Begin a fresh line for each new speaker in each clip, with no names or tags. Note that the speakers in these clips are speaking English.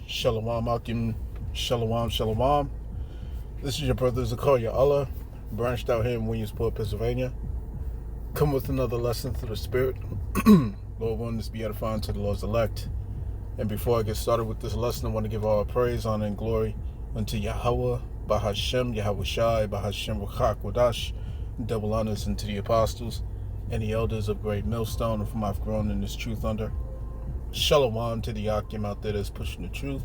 Shalom Akim, Shalom, Shalom. This is your brother Zakaria Allah, branched out here in Williamsport, Pennsylvania. Come with another lesson through the Spirit. Lord willing, this be edifying to the Lord's elect. And before I get started with this lesson, I want to give all praise, honor, and glory unto Yahweh, Bahashem, Yahweh Shai, Bahashem Ruchak Wadash, double honors unto the apostles and the elders of Great Millstone, of whom I've grown in this truth under. Shalom to the Akim out there that's pushing the truth,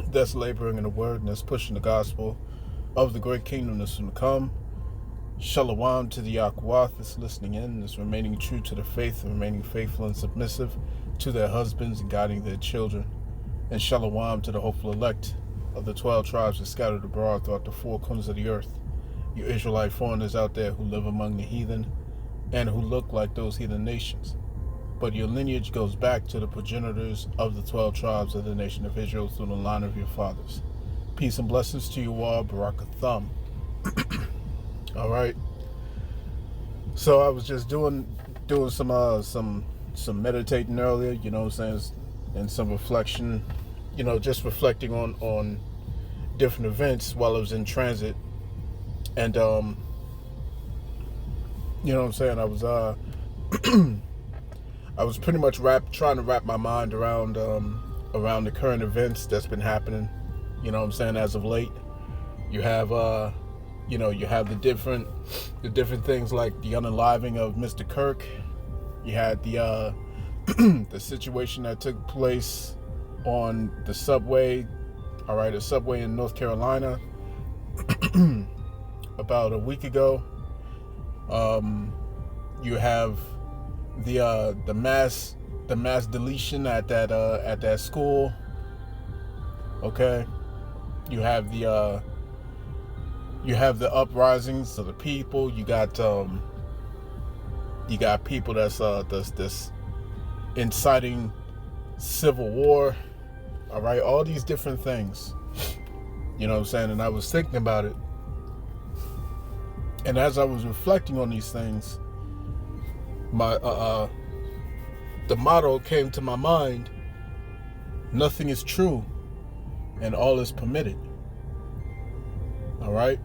that's laboring in the word, and that's pushing the gospel of the great kingdom that's going to come. Shalom to the Akwath that's listening in, that's remaining true to the faith, and remaining faithful and submissive to their husbands and guiding their children. And shalom to the hopeful elect of the 12 tribes that scattered abroad throughout the four corners of the earth. You Israelite foreigners out there who live among the heathen and who look like those heathen nations. But your lineage goes back to the progenitors of the 12 tribes of the nation of Israel through the line of your fathers. Peace and blessings to you all. Barakatham. All right. So I was just doing some meditating earlier, you know what I'm saying, and some reflection, just reflecting on different events while I was in transit. And you know what I'm saying, I was pretty much trying to wrap my mind around the current events that's been happening, you know what I'm saying, as of late. You have you have the different things like the unaliving of Mr. Kirk. You had the the situation that took place on the subway, a subway in North Carolina about a week ago. You have the mass deletion at that school. Okay, you have the uprisings of the people. You got people that's inciting civil war. All right, all these different things. You know what I'm saying? And I was thinking about it, and as I was reflecting on these things, my the motto came to my mind: nothing is true and all is permitted. All right,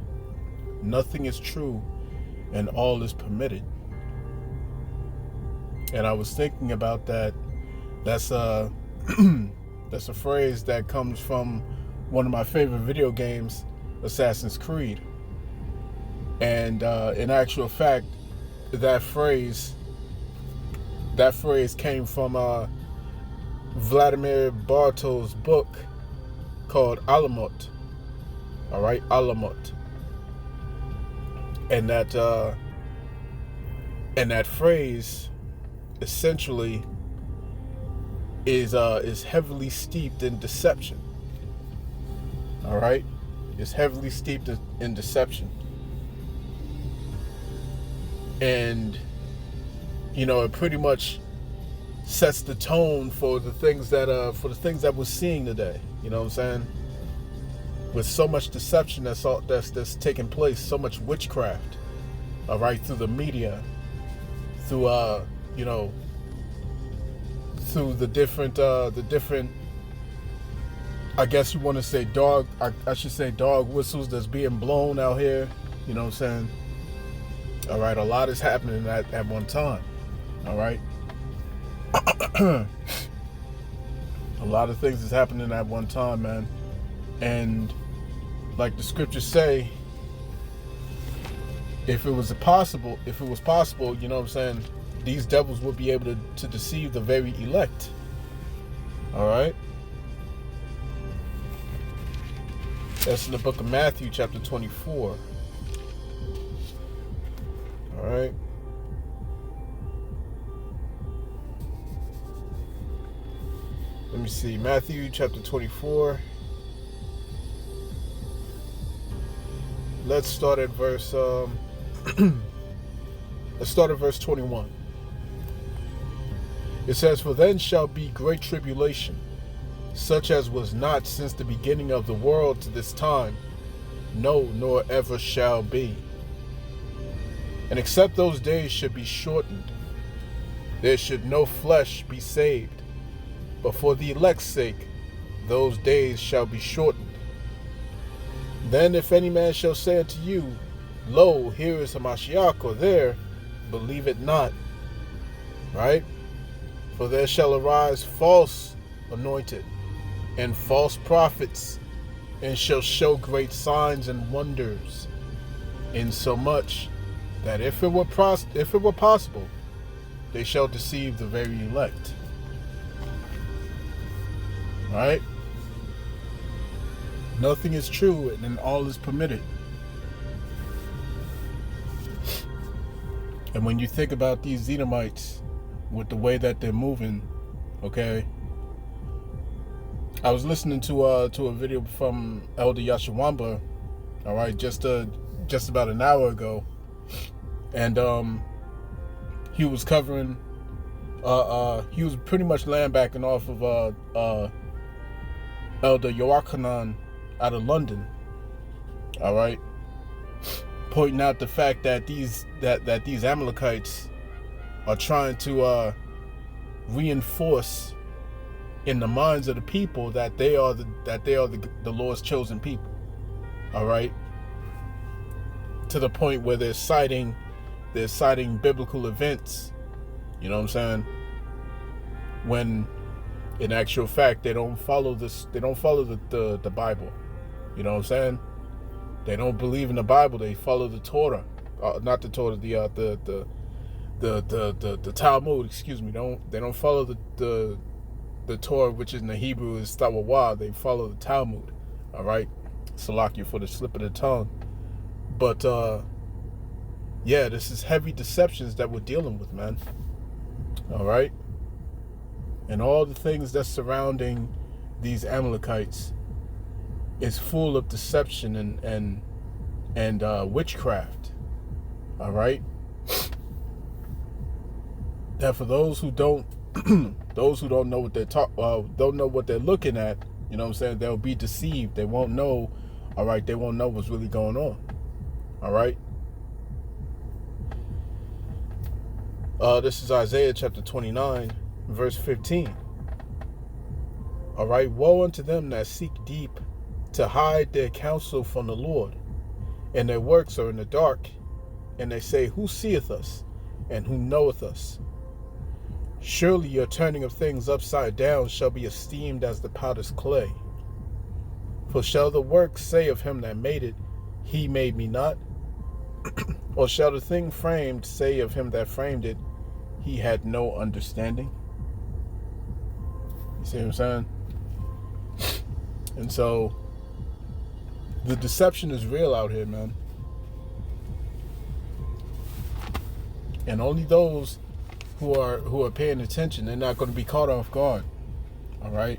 nothing is true and all is permitted. And I was thinking about that. That's a that's a phrase that comes from one of my favorite video games, Assassin's Creed. And in actual fact, that phrase came from Vladimir Bartol's book called Alamut. All right, Alamut. And that phrase essentially is heavily steeped in deception. All right, it's heavily steeped in deception. And it pretty much sets the tone for the things that we're seeing today. You know what I'm saying? With so much deception that's taking place, so much witchcraft, all right, through the media, through through the different I guess you want to say I should say dog whistles that's being blown out here. You know what I'm saying? All right, a lot is happening at one time. All right. A lot of things is happening at one time, man. And like the scriptures say, if it was possible, you know what I'm saying, these devils would be able to deceive the very elect. All right. That's in the book of Matthew, chapter 24. All right. Let me see. Matthew chapter 24. Let's start at verse 21. It says, "For then shall be great tribulation, such as was not since the beginning of the world to this time, no, nor ever shall be. And except those days should be shortened, there should no flesh be saved. But for the elect's sake, those days shall be shortened. Then if any man shall say unto you, Lo, here is Hamashiach, or there, believe it not. Right? For there shall arise false anointed and false prophets, and shall show great signs and wonders, insomuch that if it were possible, they shall deceive the very elect. Right? Nothing is true, and all is permitted. And when you think about these Edomites, with the way that they're moving, okay, I was listening to a video from Elder Yashawamba, all right, just about an hour ago, and he was covering, he was pretty much backing off of Elder Yochanan out of London, all right, pointing out the fact that these Amalekites are trying to reinforce in the minds of the people that they are the Lord's chosen people. All right, to the point where they're citing biblical events. You know what I'm saying? When in actual fact they don't follow this. They don't follow the Bible. You know what I'm saying? They don't believe in the Bible. They follow the Torah, not the Torah. The Talmud. Excuse me. They don't follow the Torah, which in the Hebrew is Tawawah. They follow the Talmud. All right, Salakia for the slip of the tongue. But yeah, this is heavy deceptions that we're dealing with, man. All right, and all the things that's surrounding these Amalekites is full of deception and witchcraft. All right, that for those who don't know what don't know what they're looking at, you know what I'm saying, they'll be deceived. They won't know. All right, they won't know what's really going on. All right. This is Isaiah chapter 29, verse 15. All right, woe unto them that seek deep to hide their counsel from the Lord, and their works are in the dark, and they say, Who seeth us, and who knoweth us? Surely your turning of things upside down shall be esteemed as the potter's clay. For shall the work say of him that made it, He made me not? Or shall the thing framed say of him that framed it, He had no understanding? You see what I'm saying? And so the deception is real out here, man. And only those who are paying attention, they're not going to be caught off guard. All right.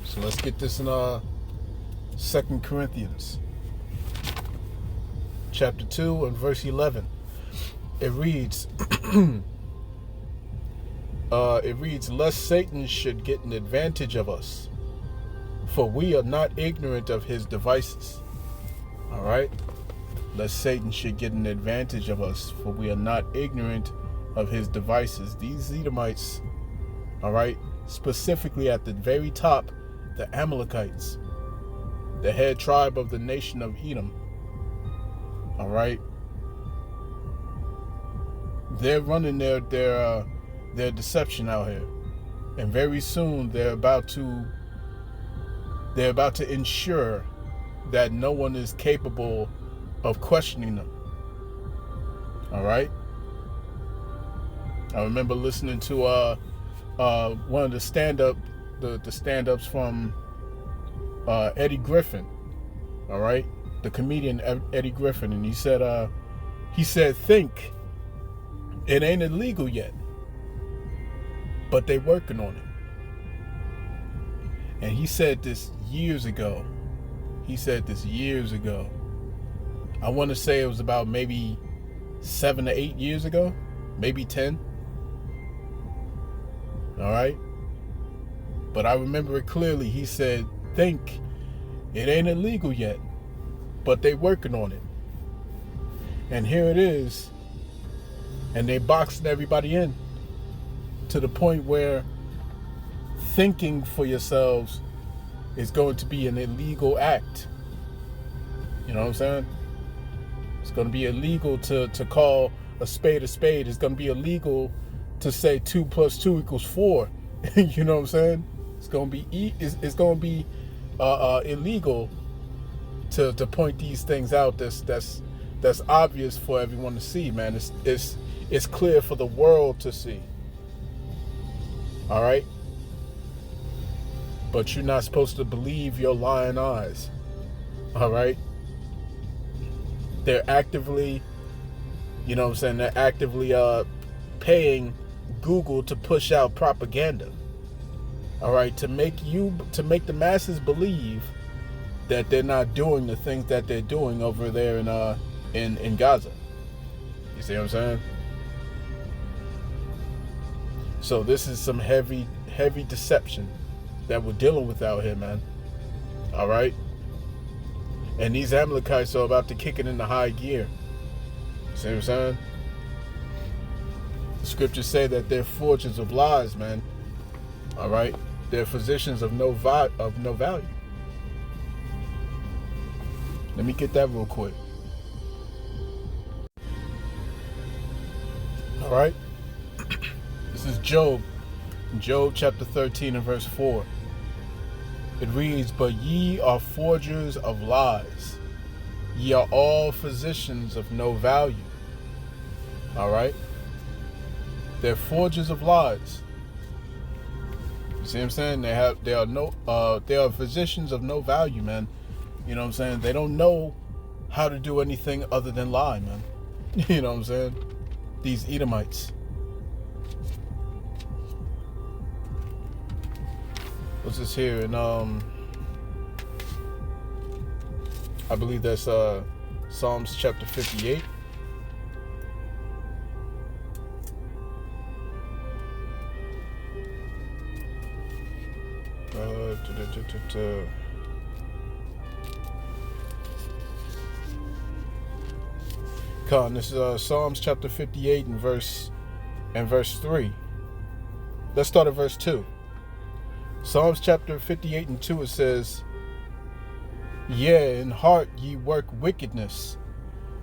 So let's get this in 2 Corinthians chapter 2 and verse 11. It reads, lest Satan should get an advantage of us, for we are not ignorant of his devices. All right. Lest Satan should get an advantage of us, for we are not ignorant of his devices. These Edomites, all right, specifically at the very top, the Amalekites, the head tribe of the nation of Edom, all right, they're running their deception out here, and very soon they're about to ensure that no one is capable of questioning them. All right. I remember listening to one of the stand-ups from Eddie Griffin. All right, the comedian Eddie Griffin, and he said, think it ain't illegal yet, but they working on it. And he said this years ago. I want to say it was about maybe 7 to 8 years ago, maybe 10. All right. But I remember it clearly. He said, think it ain't illegal yet, but they working on it. And here it is. And they boxing everybody in to the point where thinking for yourselves is going to be an illegal act. You know what I'm saying? It's going to be illegal to call a spade a spade. It's going to be illegal to say 2 + 2 = 4. You know what I'm saying? It's going to be illegal to point these things out. That's obvious for everyone to see, man. It's clear for the world to see. All right? But you're not supposed to believe your lying eyes. All right? They're actively, you know what I'm saying, they're actively paying Google to push out propaganda. All right, to make the masses believe that they're not doing the things that they're doing over there in Gaza. You see what I'm saying? So this is some heavy deception that we're dealing with out here, man. All right? And these Amalekites are about to kick it into high gear. See what I'm saying? The scriptures say that they're forgers of lies, man. All right? They're physicians of no value. Let me get that real quick. All right? This is Job chapter 13 and verse 4. It reads, "But ye are forgers of lies. Ye are all physicians of no value." All right? They're forgers of lies. You see what I'm saying? They are physicians of no value, man. You know what I'm saying? They don't know how to do anything other than lie, man. You know what I'm saying? These Edomites. What's this here? And I believe that's Psalms chapter 58. This is Psalms chapter 58 and verse 3. Let's start at verse 2. Psalms chapter 58 and 2, it says, "Yea, in heart ye work wickedness.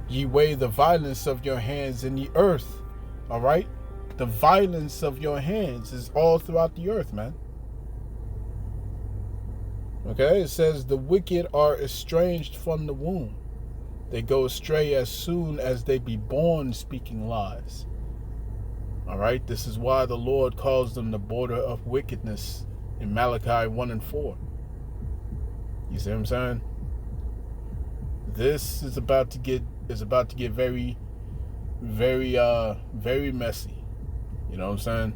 Ye weigh the violence of your hands in the earth." All right? The violence of your hands is all throughout the earth, man. Okay? It says, "The wicked are estranged from the womb. They go astray as soon as they be born, speaking lies." All right? This is why the Lord calls them the border of wickedness in Malachi 1 and 4. You see what I'm saying? This is about to get very, very, very messy. You know what I'm saying?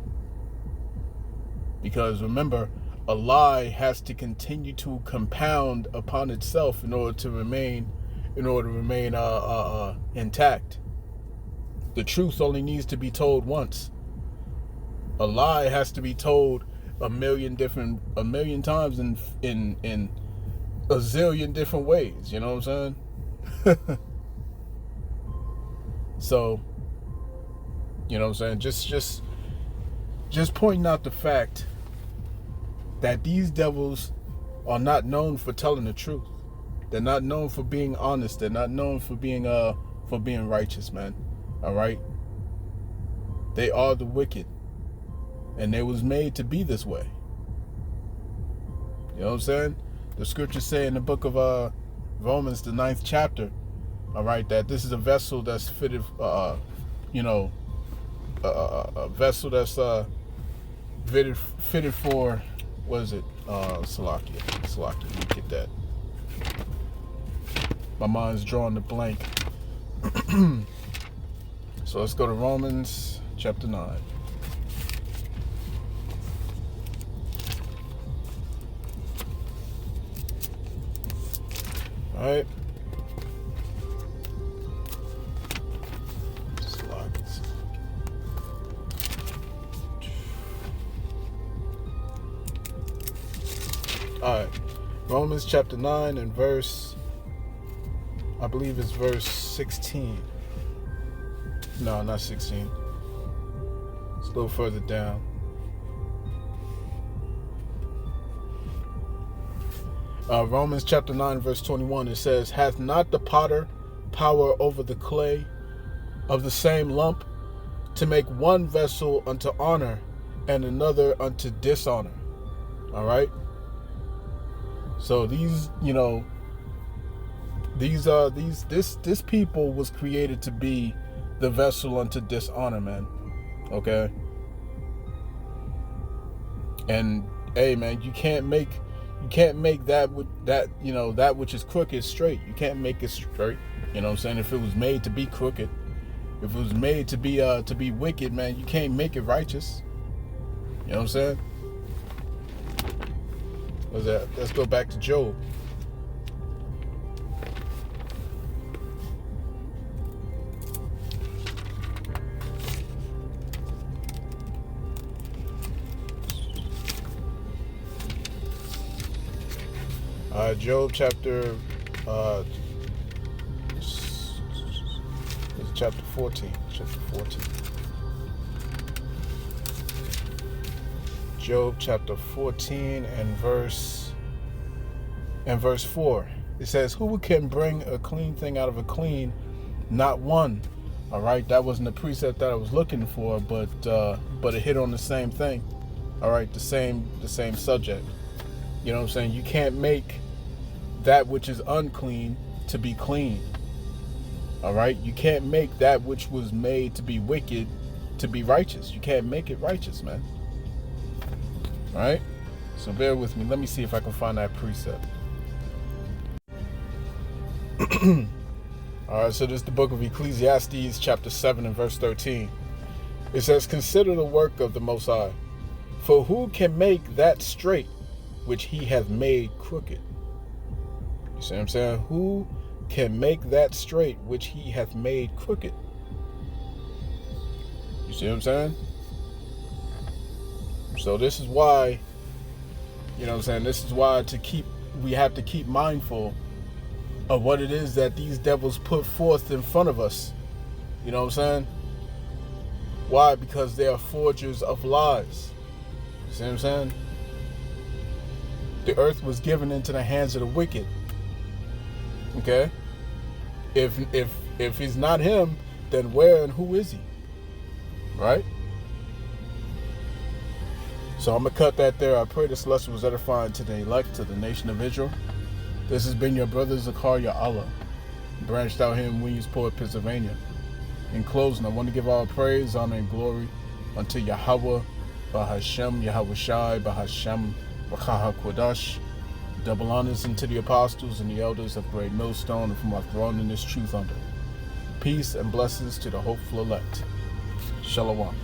Because remember, a lie has to continue to compound upon itself in order to remain intact. The truth only needs to be told once. A lie has to be told a million times in a zillion different ways. You know what I'm saying? So, you know what I'm saying? Just pointing out the fact that these devils are not known for telling the truth. They're not known for being honest. They're not known for being righteous, man. All right? They are the wicked. And they was made to be this way. You know what I'm saying? The scriptures say in the book of Romans, the 9th chapter, all right, that this is a vessel that's fitted, a vessel that's fitted for, what is it? Salakia. Let me get that. My mind's drawing a blank. So let's go to Romans chapter 9. All right. All right. Romans chapter 9 and I believe it's verse 16. No, not 16. It's a little further down. Romans chapter 9, verse 21, it says, hath not the potter power over the clay of the same lump to make one vessel unto honor and another unto dishonor? All right. So these, this people was created to be the vessel unto dishonor, man. Okay. And hey, man, you can't make that that which is crooked straight. You can't make it straight. You know what I'm saying? If it was made to be crooked, if it was made to be wicked, man, you can't make it righteous. You know what I'm saying? Let's go back to Job. Job chapter 14. Job chapter 14 and verse 4. It says, who can bring a clean thing out of a clean? Not one. All right, that wasn't the precept that I was looking for, but it hit on the same thing. All right, the same subject. You know what I'm saying? You can't make that which is unclean to be clean. All right, you can't make that which was made to be wicked to be righteous. You can't make it righteous, man. All right, so bear with me. Let me see if I can find that precept. All right, so this is the book of Ecclesiastes chapter 7 and verse 13. It says, consider the work of the Most High, for who can make that straight which he hath made crooked? You see what I'm saying? Who can make that straight which he hath made crooked? You see what I'm saying? So this is why, you know what I'm saying, this is why we have to keep mindful of what it is that these devils put forth in front of us. You know what I'm saying? Why? Because they are forgers of lies. You see what I'm saying? The earth was given into the hands of the wicked. Okay? If he's not him, then where and who is he? Right? So I'm going to cut that there. I pray this lesson was edifying to the elect, to the nation of Israel. This has been your brother Zakaria Allah, branched out here in Williamsport, Pennsylvania. In closing, I want to give all praise, honor, and glory unto Yahweh, Bahashem, Yahweh Shai, Bahashem, Wakaha Kodash. Double honors unto the apostles and the elders of Great Millstone, of whom I've grown in this truth under. Peace and blessings to the hopeful elect. Shalom.